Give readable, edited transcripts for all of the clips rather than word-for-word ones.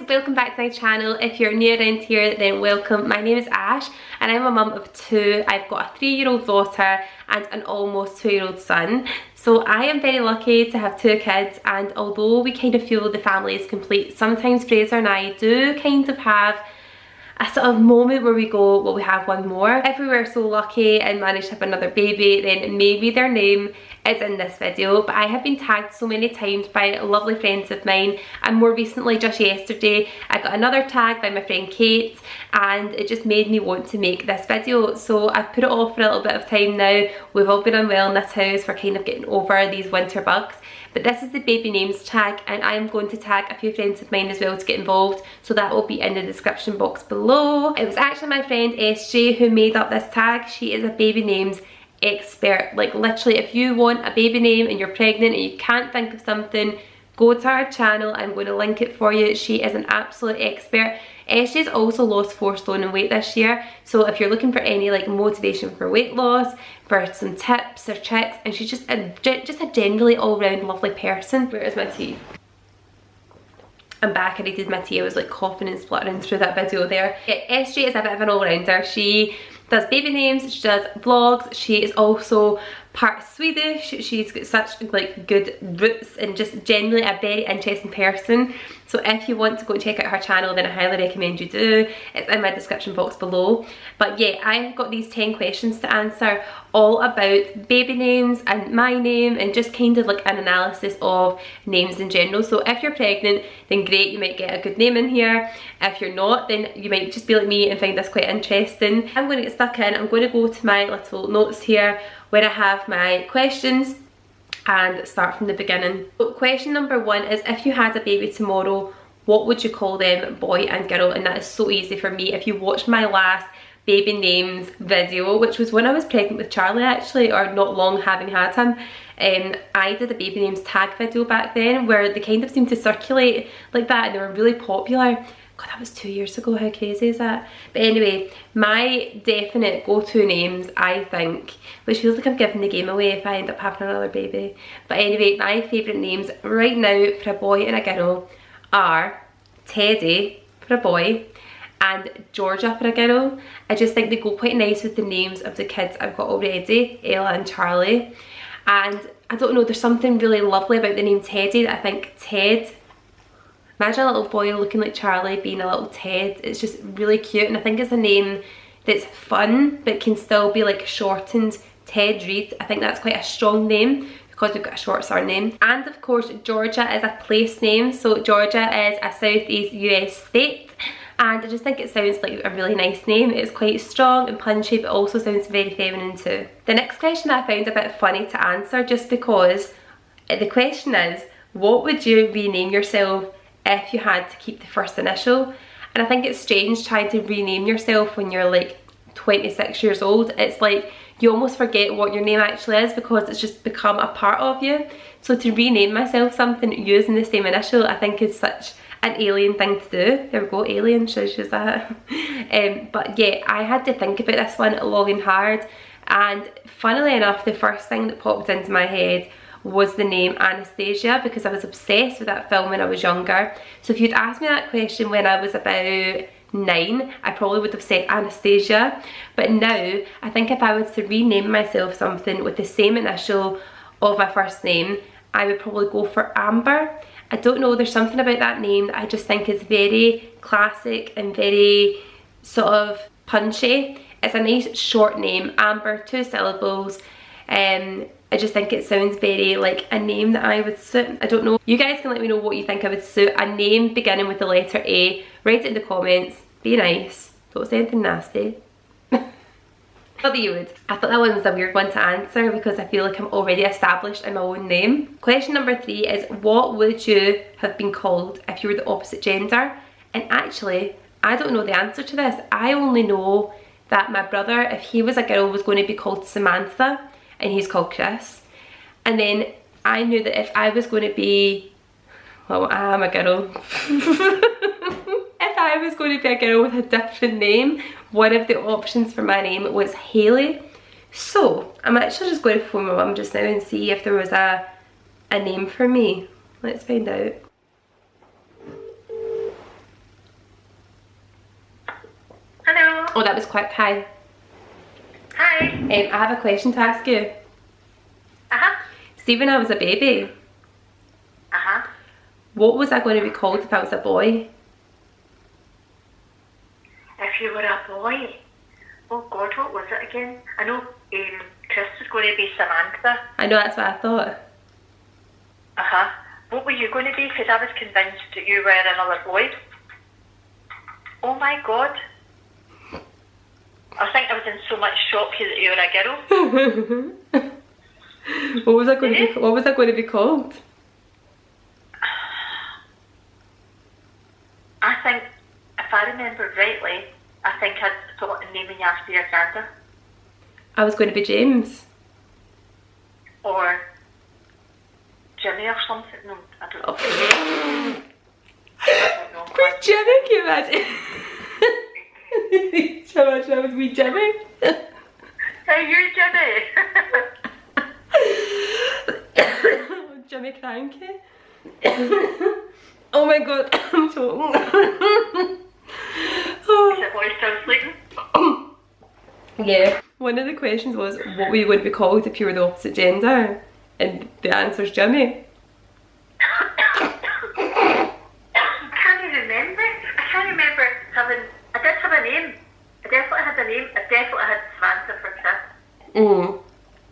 welcome back to my channel. If you're new around here, then welcome. My name is Ash and I'm a mum of two. I've got a 3-year-old daughter and an almost 2-year-old son. So I am very lucky to have 2 kids, and although we kind of feel the family is complete, sometimes Fraser and I do kind of have a sort of moment where we go, well, we have one more. If we were so lucky and managed to have another baby, then maybe their name is in this video. But I have been tagged so many times by lovely friends of mine, and more recently, just yesterday, I got another tag by my friend Kate, and it just made me want to make this video. So I've put it off for a little bit of time now. We've all been unwell in this house. We're kind of getting over these winter bugs. But this is the baby names tag, and I am going to tag a few friends of mine as well to get involved, so that will be in the description box below. It was actually my friend SJ who made up this tag. She is a baby names expert. Like literally, if you want a baby name and you're pregnant and you can't think of something, go to her channel. I'm going to link it for you. She is an absolute expert. SJ's also lost 4 stone in weight this year, so if you're looking for any like motivation for weight loss, for some tips or tricks, and she's just a generally all-round lovely person. Where is my tea? I'm back. I needed my tea. I was like coughing and spluttering through that video there. Yeah, SJ is a bit of an all-rounder. She does baby names, she does vlogs, she is also part Swedish, she's got such like good roots and just generally a very interesting person. So if you want to go and check out her channel, then I highly recommend you do. It's in my description box below. But yeah, I've got these 10 questions to answer, all about baby names and my name, and just kind of like an analysis of names in general. So if you're pregnant, then great, you might get a good name in here. If you're not, then you might just be like me and find this quite interesting. I'm going to get stuck in. I'm going to go to my little notes here where I have my questions and start from the beginning. So question number 1 is, if you had a baby tomorrow, what would you call them, boy and girl? And that is so easy for me. If you watched my last baby names video, which was when I was pregnant with Charlie actually, or not long having had him, I did a baby names tag video back then where they kind of seemed to circulate like that, and they were really popular. God, that was 2 years ago. How crazy is that? But anyway, my definite go-to names, I think, which feels like I'm giving the game away if I end up having another baby. But anyway, my favourite names right now for a boy and a girl are Teddy for a boy and Georgia for a girl. I just think they go quite nice with the names of the kids I've got already, Ella and Charlie. And I don't know, there's something really lovely about the name Teddy that I think Ted, imagine a little boy looking like Charlie being a little Ted. It's just really cute, and I think it's a name that's fun but can still be like shortened. Ted Reed, I think that's quite a strong name because we've got a short surname. And of course Georgia is a place name, so Georgia is a southeast US state, and I just think it sounds like a really nice name. It's quite strong and punchy, but also sounds very feminine too. The next question I found a bit funny to answer, just because the question is, what would you rename yourself if you had to keep the first initial? And I think it's strange trying to rename yourself when you're like 26 years old. It's like you almost forget what your name actually is because it's just become a part of you. So to rename myself something using the same initial, I think is such an alien thing to do. There we go, alien, should I use that? But yeah, I had to think about this one long and hard, and funnily enough, the first thing that popped into my head was the name Anastasia, because I was obsessed with that film when I was younger. So if you'd asked me that question when I was about 9, I probably would have said Anastasia. But now, I think if I was to rename myself something with the same initial of my first name, I would probably go for Amber. I don't know, there's something about that name that I just think is very classic and very sort of punchy. It's a nice short name, Amber, 2 syllables. I just think it sounds very like a name that I would suit. I don't know. You guys can let me know what you think I would suit. A name beginning with the letter A. Write it in the comments. Be nice. Don't say anything nasty. But that you would. I thought that one was a weird one to answer because I feel like I'm already established in my own name. Question number 3 is, what would you have been called if you were the opposite gender? And actually, I don't know the answer to this. I only know that my brother, if he was a girl, was going to be called Samantha, and he's called Chris. And then I knew that if I was going to be, well, I am a girl. If I was going to be a girl with a different name, one of the options for my name was Haley. So I'm actually just going to phone my mum just now and see if there was a name for me. Let's find out. Oh, that was quick. Hi. Hi. I have a question to ask you. See, when I was a baby, what was I going to be called if I was a boy? If you were a boy? Oh God, what was it again? I know Chris was going to be Samantha. I know, that's what I thought. What were you going to be? Because I was convinced that you were another boy. Oh my God. I think I was in so much shock that you were a girl. What was I going to be called? I think, if I remember rightly, I think I'd thought of naming you after your granddad. I was going to be James. Or Jimmy or something. No, I don't know. I don't know. Who's Jimmy? Can you imagine? How much I was wee Jimmy? Hey, you Jimmy! Jimmy Cranky. Oh my God, I'm choking. Is the boy still sleeping? Yeah. One of the questions was, what were you going to be called if you were the opposite gender? And the answer's Jimmy. I can't remember having. I did have a name. I definitely had a name. I definitely had Samantha for Chris.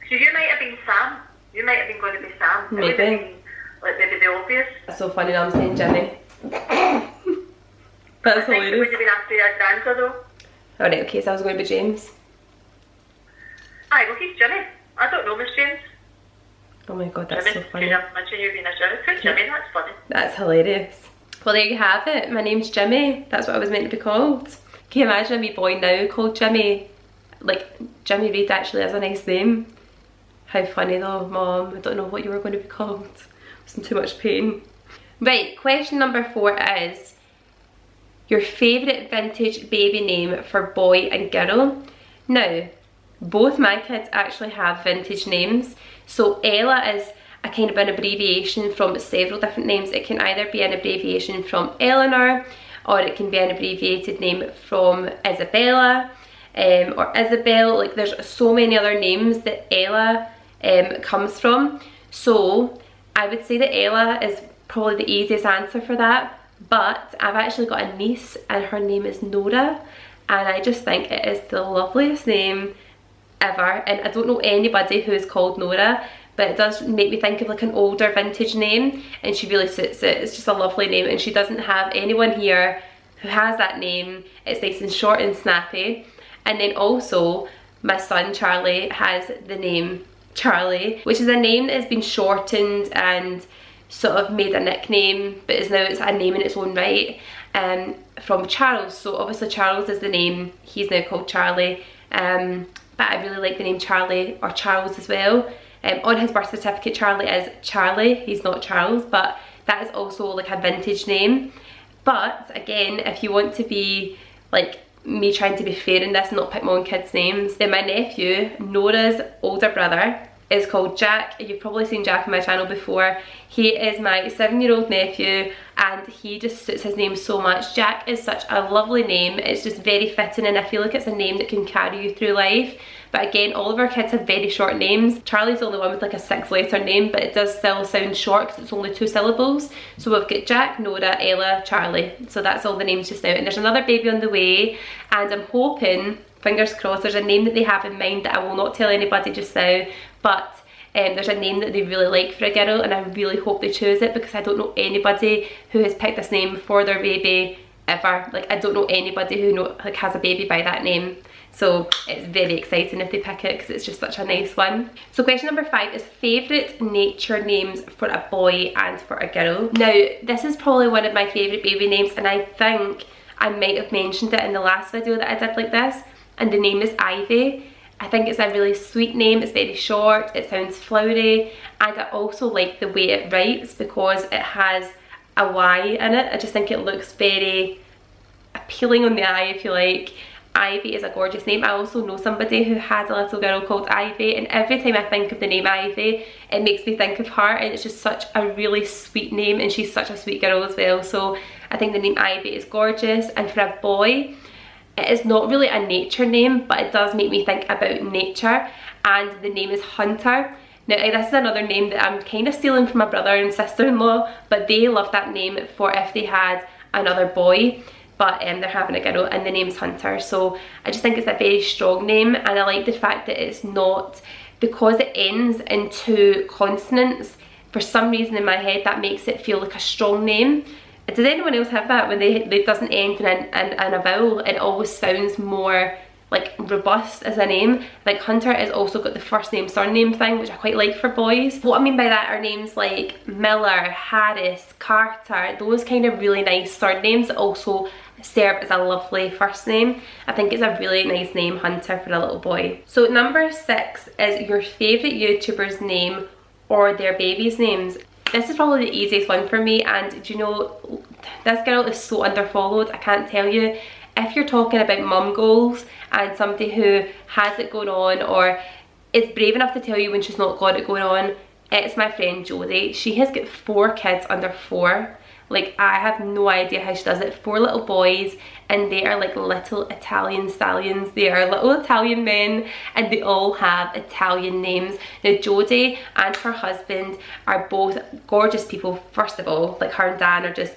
So you might have been Sam. You might have been going to be Sam. Maybe. It would have been like maybe the obvious. That's so funny now I'm saying Jimmy. That's hilarious. I think it would have been after your granddad though. Alright, okay, so I was going to be James. Aye, well he's Jimmy. I don't know Miss James. Oh my God, that's Jimmy. so funny. Imagine you being a Jimmy. Who's Jimmy? That's funny. That's hilarious. Well, there you have it. My name's Jimmy. That's what I was meant to be called. Can you imagine a wee boy now called Jimmy? Like, Jimmy Reid actually has a nice name. How funny though, Mom. I don't know what you were going to be called. I was in too much pain. Right, question number 4 is your favourite vintage baby name for boy and girl. Now, both my kids actually have vintage names. So Ella is a kind of an abbreviation from several different names. It can either be an abbreviation from Eleanor, or it can be an abbreviated name from Isabella, or Isabel. Like, there's so many other names that Ella comes from. So I would say that Ella is probably the easiest answer for that, but I've actually got a niece and her name is Nora, and I just think it is the loveliest name ever. And I don't know anybody who is called Nora, but it does make me think of like an older vintage name, and she really suits it. It's just a lovely name, and she doesn't have anyone here who has that name. It's nice and short and snappy. And then also my son Charlie has the name Charlie, which is a name that has been shortened and sort of made a nickname, but it's a name in its own right, from Charles. So obviously Charles is the name, he's now called Charlie, but I really like the name Charlie or Charles as well. On his birth certificate Charlie is Charlie, he's not Charles, but that is also like a vintage name. But again, if you want to be like me trying to be fair in this and not pick my own kids' names, then my nephew, Nora's older brother, is called Jack. You've probably seen Jack on my channel before. He is my 7-year-old nephew, and he just suits his name so much. Jack is such a lovely name. It's just very fitting, and I feel like it's a name that can carry you through life. But again, all of our kids have very short names. Charlie's the only one with like a 6-letter name, but it does still sound short because it's only 2 syllables. So we've got Jack, Nora, Ella, Charlie. So that's all the names just now. And there's another baby on the way, and I'm hoping, fingers crossed, there's a name that they have in mind that I will not tell anybody just now, but there's a name that they really like for a girl, and I really hope they choose it, because I don't know anybody who has picked this name for their baby ever. Like, I don't know anybody who has a baby by that name. So it's very exciting if they pick it, because it's just such a nice one. So question number 5 is favourite nature names for a boy and for a girl. Now, this is probably one of my favourite baby names, and I think I might have mentioned it in the last video that I did like this, and the name is Ivy. I think it's a really sweet name. It's very short, it sounds flowery, and I also like the way it writes because it has a Y in it. I just think it looks very appealing on the eye, if you like. Ivy is a gorgeous name. I also know somebody who has a little girl called Ivy, and every time I think of the name Ivy, it makes me think of her, and it's just such a really sweet name, and she's such a sweet girl as well. So I think the name Ivy is gorgeous. And for a boy, It is not really a nature name, but it does make me think about nature, and the name is Hunter. Now this is another name that I'm kind of stealing from my brother and sister-in-law, but they love that name for if they had another boy, but they're having a girl, and the name's Hunter. So I just think it's a very strong name, and I like the fact that it's not, because it ends in 2 consonants, for some reason in my head that makes it feel like a strong name. Does anyone else have that when it doesn't end in a vowel? It always sounds more like robust as a name. Like Hunter has also got the first name surname thing, which I quite like for boys. What I mean by that are names like Miller, Harris, Carter, those kind of really nice surnames that also serve as a lovely first name. I think it's a really nice name, Hunter, for a little boy. So number 6 is your favourite YouTuber's name or their baby's names. This is probably the easiest one for me, and do you know, this girl is so underfollowed, I can't tell you. If you're talking about mum goals and somebody who has it going on or is brave enough to tell you when she's not got it going on, it's my friend Jodie. She has got 4 kids under 4. Like, I have no idea how she does it. 4 little boys, and they are like little Italian stallions. They are little Italian men, and they all have Italian names. Now Jodie and her husband are both gorgeous people. First of all, like, her and Dan are just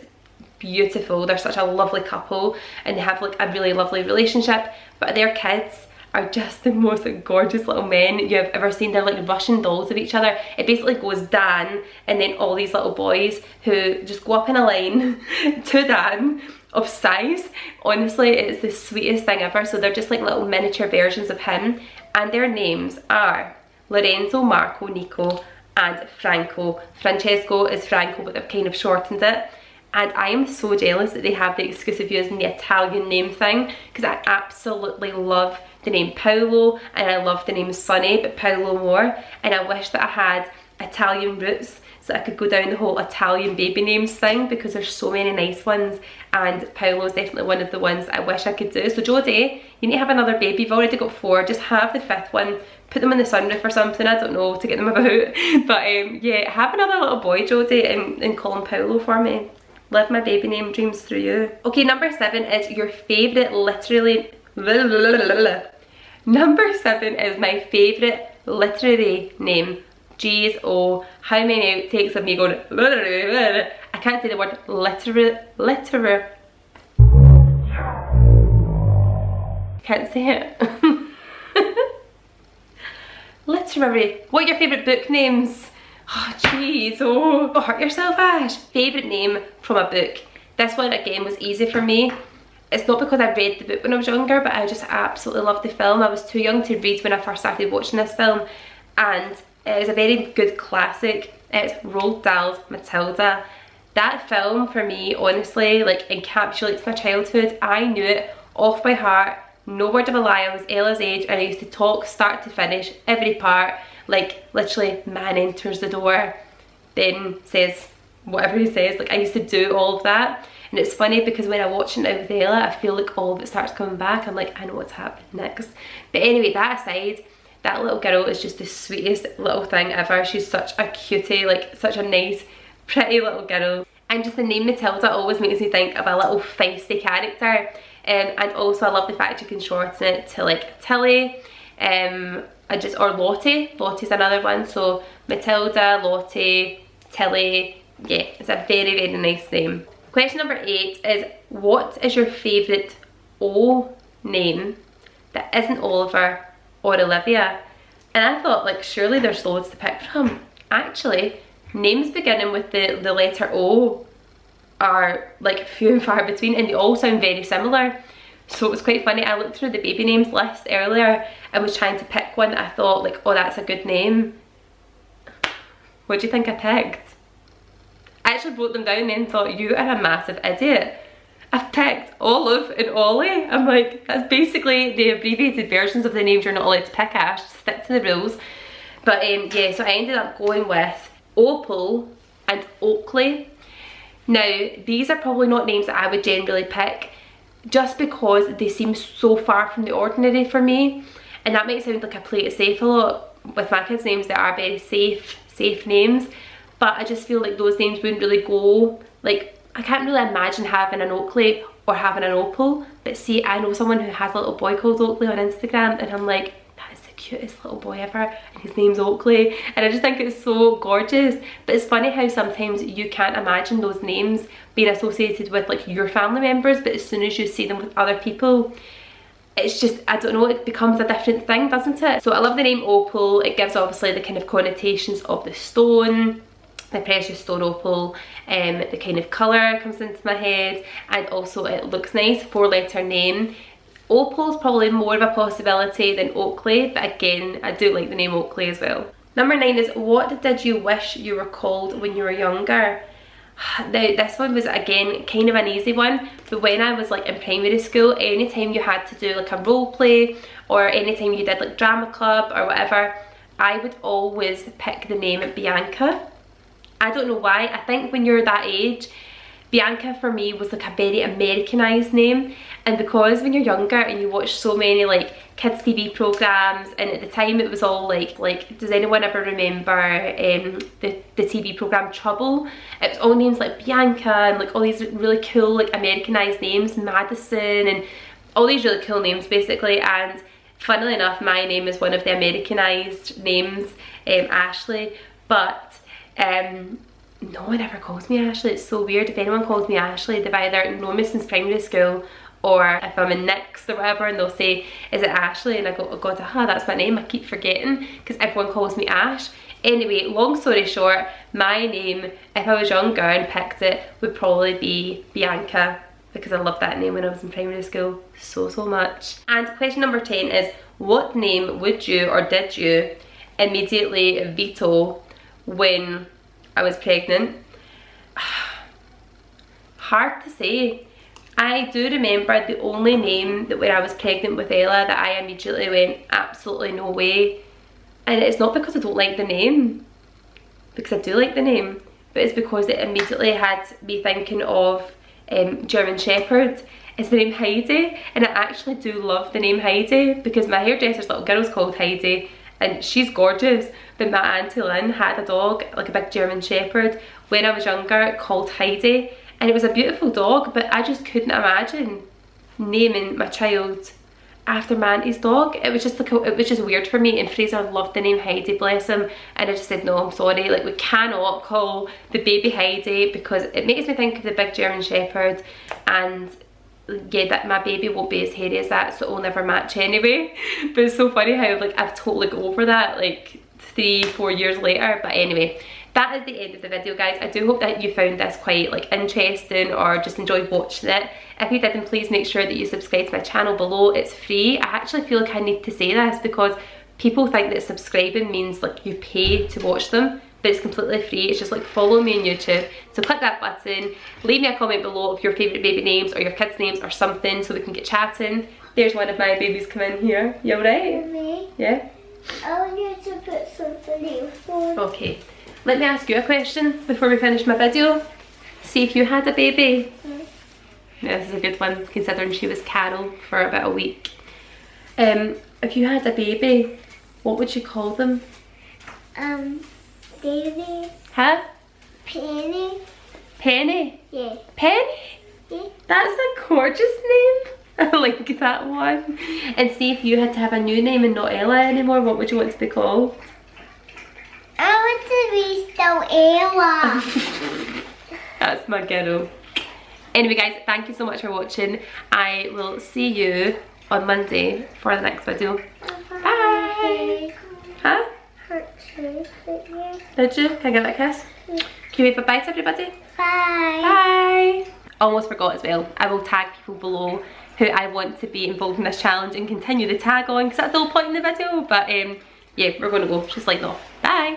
beautiful. They're such a lovely couple, and they have like a really lovely relationship, but their kids are just the most gorgeous little men you have ever seen. They're like Russian dolls of each other. It basically goes Dan and then all these little boys who just go up in a line to Dan of size. Honestly, it's the sweetest thing ever. So they're just like little miniature versions of him, and their names are Lorenzo, Marco, Nico, and Franco. Francesco is Franco, but they've kind of shortened it. And I am so jealous that they have the excuse of using the Italian name thing, because I absolutely love the name Paolo, and I love the name Sonny, but Paolo more. And I wish that I had Italian roots so I could go down the whole Italian baby names thing, because there's so many nice ones, and Paolo is definitely one of the ones I wish I could do. So Jodie, you need to have another baby. You've already got 4, just have the 5th one, put them in the sunroof or something, I don't know, to get them about. But yeah, have another little boy, Jodie, and call him Paolo for me. Live my baby name dreams through you. Okay, number 7 is your favourite literary... Number 7 is my favourite literary name. Jeez, oh, how many outtakes of me going... I can't say the word literary. Can't say it. Literary. What are your favourite book names? Oh jeez, oh, hurt yourself, Ash. Favourite name from a book. This one again was easy for me. It's not because I read the book when I was younger, but I just absolutely loved the film. I was too young to read when I first started watching this film, and it is a very good classic. It's Roald Dahl's Matilda. That film for me, honestly, like encapsulates my childhood. I knew it off by heart, no word of a lie. I was Ella's age, and I used to talk start to finish, every part. Like literally, man enters the door, then says whatever he says. Like I used to do all of that, and it's funny because when I watch it now with Ella, I feel like all of it starts coming back. I'm like, I know what's happening next. But anyway, that aside, that little girl is just the sweetest little thing ever. She's such a cutie, like such a nice, pretty little girl. And just the name Matilda always makes me think of a little feisty character. And also I love the fact you can shorten it to like Tilly, or Lottie. Lottie's another one. So Matilda, Lottie, Tilly. Yeah, it's a very, very nice name. Question number 8 is, what is your favourite O name that isn't Oliver or Olivia? And I thought, like, surely there's loads to pick from. Actually, names beginning with the letter O are like few and far between, and they all sound very similar. So it was quite funny. I looked through the baby names list earlier and was trying to pick one that I thought like, oh, that's a good name. What do you think I picked? I actually wrote them down and thought, you are a massive idiot. I've picked Olive and Ollie. I'm like, that's basically the abbreviated versions of the names you're not allowed to pick, Ash. Stick to the rules. But yeah, so I ended up going with Opal and Oakley. Now, these are probably not names that I would generally pick, just because they seem so far from the ordinary for me. And that might sound like I play it safe a lot. With my kids' names, they are very safe names. But I just feel like those names wouldn't really go, like, I can't really imagine having an Oakley or having an Opal. But see, I know someone who has a little boy called Oakley on Instagram, and I'm like, that is the cutest little boy ever, and his name's Oakley, and I just think it's so gorgeous. But it's funny how sometimes you can't imagine those names being associated with like your family members, but as soon as you see them with other people, it's just, I don't know, it becomes a different thing, doesn't it? So I love the name Opal. It gives obviously the kind of connotations of the stone, the precious stone opal, the kind of colour comes into my head, and also it looks nice, 4-letter name. Opal's probably more of a possibility than Oakley, but again, I do like the name Oakley as well. Number 9 is, what did you wish you were called when you were younger? Now, this one was again kind of an easy one, but when I was like in primary school, anytime you had to do like a role play, or anytime you did like drama club or whatever, I would always pick the name Bianca. I don't know why. I think when you're that age, Bianca for me was like a very Americanized name, and because when you're younger and you watch so many like kids TV programs, and at the time it was all like does anyone ever remember the TV program Trouble? It was all names like Bianca and like all these really cool like Americanized names, Madison, and all these really cool names basically. And funnily enough, my name is one of the Americanized names, Ashley, but no one ever calls me Ashley. It's so weird. If anyone calls me Ashley, they've either known me since primary school, or if I'm in Nick's or whatever and they'll say, is it Ashley? And I go, oh god, aha, that's my name. I keep forgetting because everyone calls me Ash. Anyway, long story short, my name, if I was younger and picked it, would probably be Bianca, because I loved that name when I was in primary school so much. And question number 10 is, what name would you or did you immediately veto when I was pregnant? Hard to say. I do remember the only name that when I was pregnant with Ella that I immediately went, absolutely no way. And it's not because I don't like the name, because I do like the name, but it's because it immediately had me thinking of German Shepherd. It's the name Heidi, and I actually do love the name Heidi because my hairdresser's little girl's called Heidi, and she's gorgeous. But my auntie Lynn had a dog, like a big German Shepherd, when I was younger called Heidi, and it was a beautiful dog, but I just couldn't imagine naming my child after my auntie's dog. It was just like, it was just weird for me, and Fraser loved the name Heidi, bless him, and I just said, no, I'm sorry, like we cannot call the baby Heidi because it makes me think of the big German Shepherd, and yeah, that my baby won't be as hairy as that, so it'll never match anyway. But it's so funny how like I've totally got over that like 3-4 years later. But anyway, that is the end of the video, guys. I do hope that you found this quite like interesting or just enjoyed watching it. If you did, then please make sure that you subscribe to my channel below. It's free. I actually feel like I need to say this because people think that subscribing means like you pay to watch them, but it's completely free. It's just like follow me on YouTube. So click that button, leave me a comment below of your favourite baby names or your kids' names or something so we can get chatting. There's one of my babies come in here. You alright? Me? Yeah? I want you to put something else on. Okay. Let me ask you a question before we finish my video. See if you had a baby. Yeah, this is a good one considering she was Carol for about a week. If you had a baby, what would you call them? Daisy. Huh? Penny. Penny? Yeah. Penny? Yeah. That's a gorgeous name. I like that one. And see if you had to have a new name and not Ella anymore, what would you want to be called? I want to be still Ella. That's my girl. Anyway guys, thank you so much for watching. I will see you on Monday for the next video. Bye. Huh? Did you? Can I give it a kiss? Can you wave bye to everybody? Bye. Bye. Almost forgot as well. I will tag people below who I want to be involved in this challenge and continue the tag on because that's the whole point in the video. But yeah, we're going to go. Just like that. Bye.